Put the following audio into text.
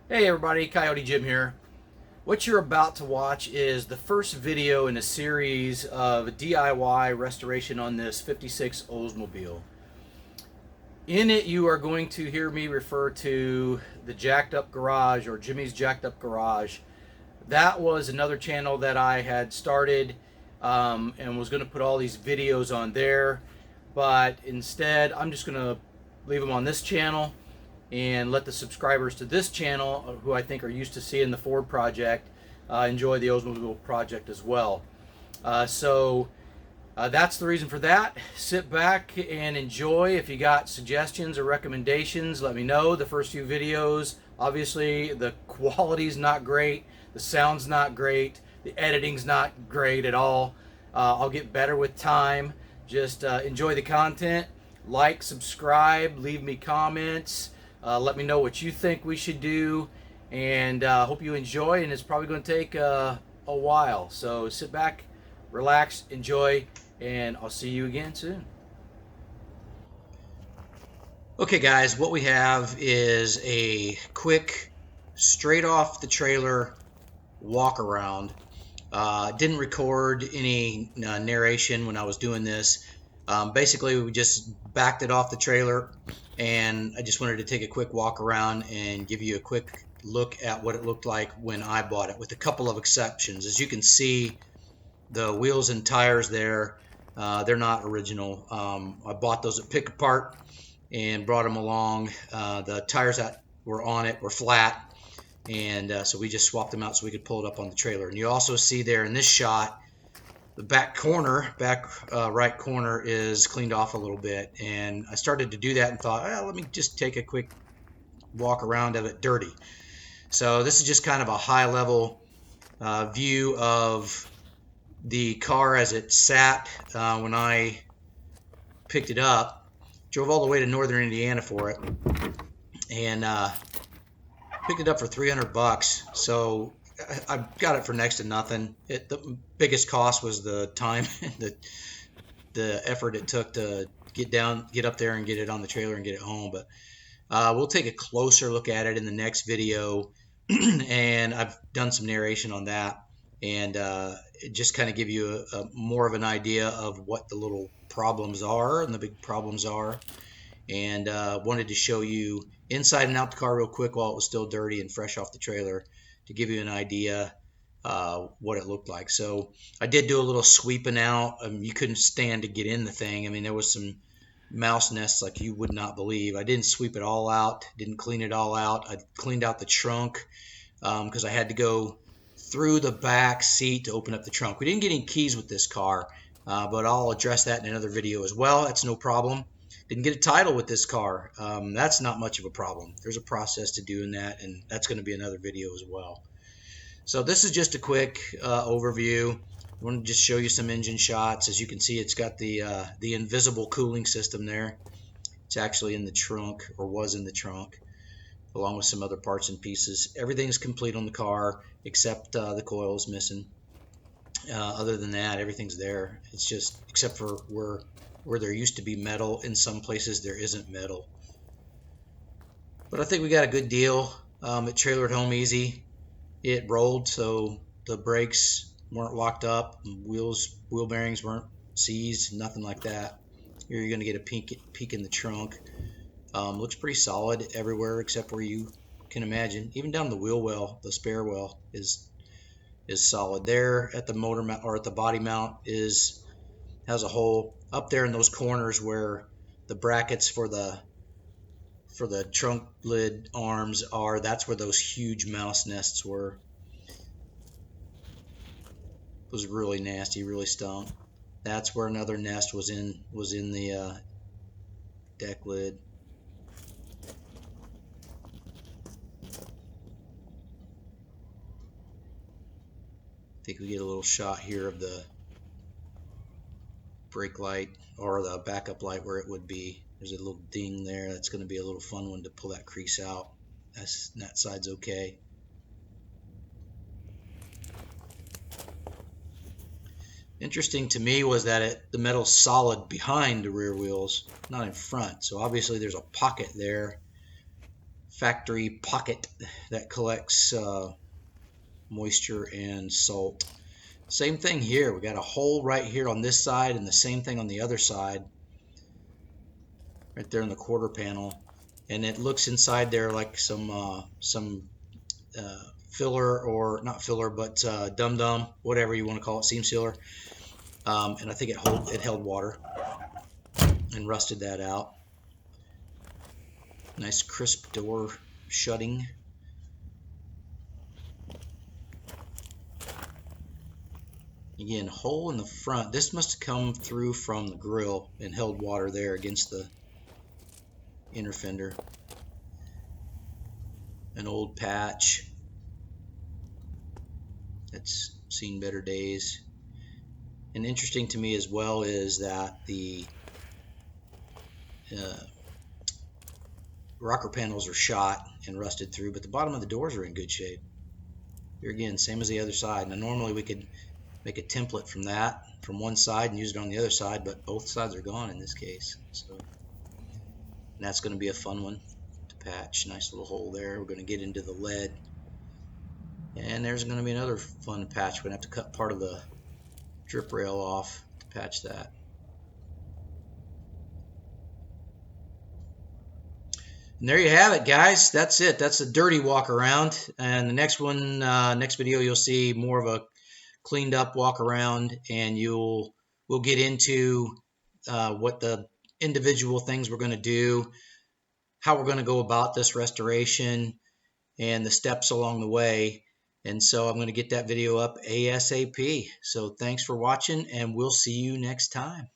Hey everybody, Coyote Jim here. What you're about to watch is the first video in a series of DIY restoration on this 56 Oldsmobile. In it you are going to hear me refer to the Jacked Up Garage or Jimmy's Jacked Up Garage. That was another channel that I had started and was going to put all these videos on there, but instead I'm just going to leave them on this channel and let the subscribers to this channel, who I think are used to seeing the Ford project, enjoy the Oldsmobile project as well. That's the reason for that. Sit back and enjoy. If you got suggestions or recommendations, let me know. The first few videos, obviously the quality's not great, the sound's not great, the editing's not great at all. I'll get better with time. Just enjoy the content. Like, subscribe, leave me comments. Let me know what you think we should do, and hope you enjoy. And it's probably going to take a while, so sit back, relax, enjoy, and I'll see you again soon. Okay guys, what we have is a quick straight off the trailer walk around. Didn't record any narration when I was doing this. Basically we just backed it off the trailer, and I just wanted to take a quick walk around and give you a quick look at what it looked like when I bought it, with a couple of exceptions. As you can see, the wheels and tires there, they're not original. I bought those at Pick Apart and brought them along. The tires that were on it were flat, and so we just swapped them out so we could pull it up on the trailer. And you also see there in this shot, the back right corner is cleaned off a little bit, and I started to do that and thought, let me just take a quick walk around of it dirty. So this is just kind of a high level view of the car as it sat when I picked it up. Drove all the way to northern Indiana for it, and picked it up for $300. So I got it for next to nothing. The biggest cost was the time and the effort it took to get up there and get it on the trailer and get it home. But we'll take a closer look at it in the next video, and I've done some narration on that, and just kind of give you a more of an idea of what the little problems are and the big problems are. And wanted to show you inside and out the car real quick while it was still dirty and fresh off the trailer, to give you an idea what it looked like. So I did do a little sweeping out. You couldn't stand to get in the thing. I mean, there was some mouse nests like you would not believe. I didn't sweep it all out, didn't clean it all out. I cleaned out the trunk because I had to go through the back seat to open up the trunk. We didn't get any keys with this car, but I'll address that in another video as well. That's no problem. Didn't get a title with this car. That's not much of a problem. There's a process to doing that, and that's going to be another video as well. So this is just a quick overview. I want to just show you some engine shots. As you can see, it's got the invisible cooling system there. It's actually in the trunk, or was in the trunk, along with some other parts and pieces. Everything's complete on the car except the coil is missing. Other than that, everything's there. It's just, except for where there used to be metal, in some places there isn't metal. But I think we got a good deal. It trailered home easy. It rolled, so the brakes weren't locked up, wheel bearings weren't seized, nothing like that. Here you're going to get a peek in the trunk. Looks pretty solid everywhere except where you can imagine. Even down the wheel well, the spare well is solid. There at the motor mount, or at the body mount, has a hole. Up there in those corners where the brackets for the trunk lid arms are, that's where those huge mouse nests were. It was really nasty, really stunk. That's where another nest was in the deck lid. I think we get a little shot here of the brake light, or the backup light, where it would be. There's a little ding there. That's going to be a little fun one to pull that crease out. That side's okay. Interesting to me was that the metal's solid behind the rear wheels, not in front. So obviously there's a pocket there factory pocket that collects moisture and salt. Same thing here. We got a hole right here on this side and the same thing on the other side, right there in the quarter panel. And it looks inside there like some filler, or not filler, but dum-dum, whatever you want to call it, seam sealer. And I think it held water and rusted that out. Nice crisp door shutting. Again, hole in the front. This must have come through from the grill and held water there against the inner fender. An old patch that's seen better days. And interesting to me as well is that the rocker panels are shot and rusted through, but the bottom of the doors are in good shape. Here again, same as the other side. Now normally we could make a template from that, from one side, and use it on the other side, but both sides are gone in this case. So, and that's going to be a fun one to patch. Nice little hole there. We're going to get into the lead. And there's going to be another fun patch. We're going to have to cut part of the drip rail off to patch that. And there you have it, guys. That's it. That's a dirty walk around. And the next one, next video, you'll see more of a cleaned up walk around, and we'll get into what the individual things we're going to do, how we're going to go about this restoration, and the steps along the way. And so I'm going to get that video up ASAP. So thanks for watching, and we'll see you next time.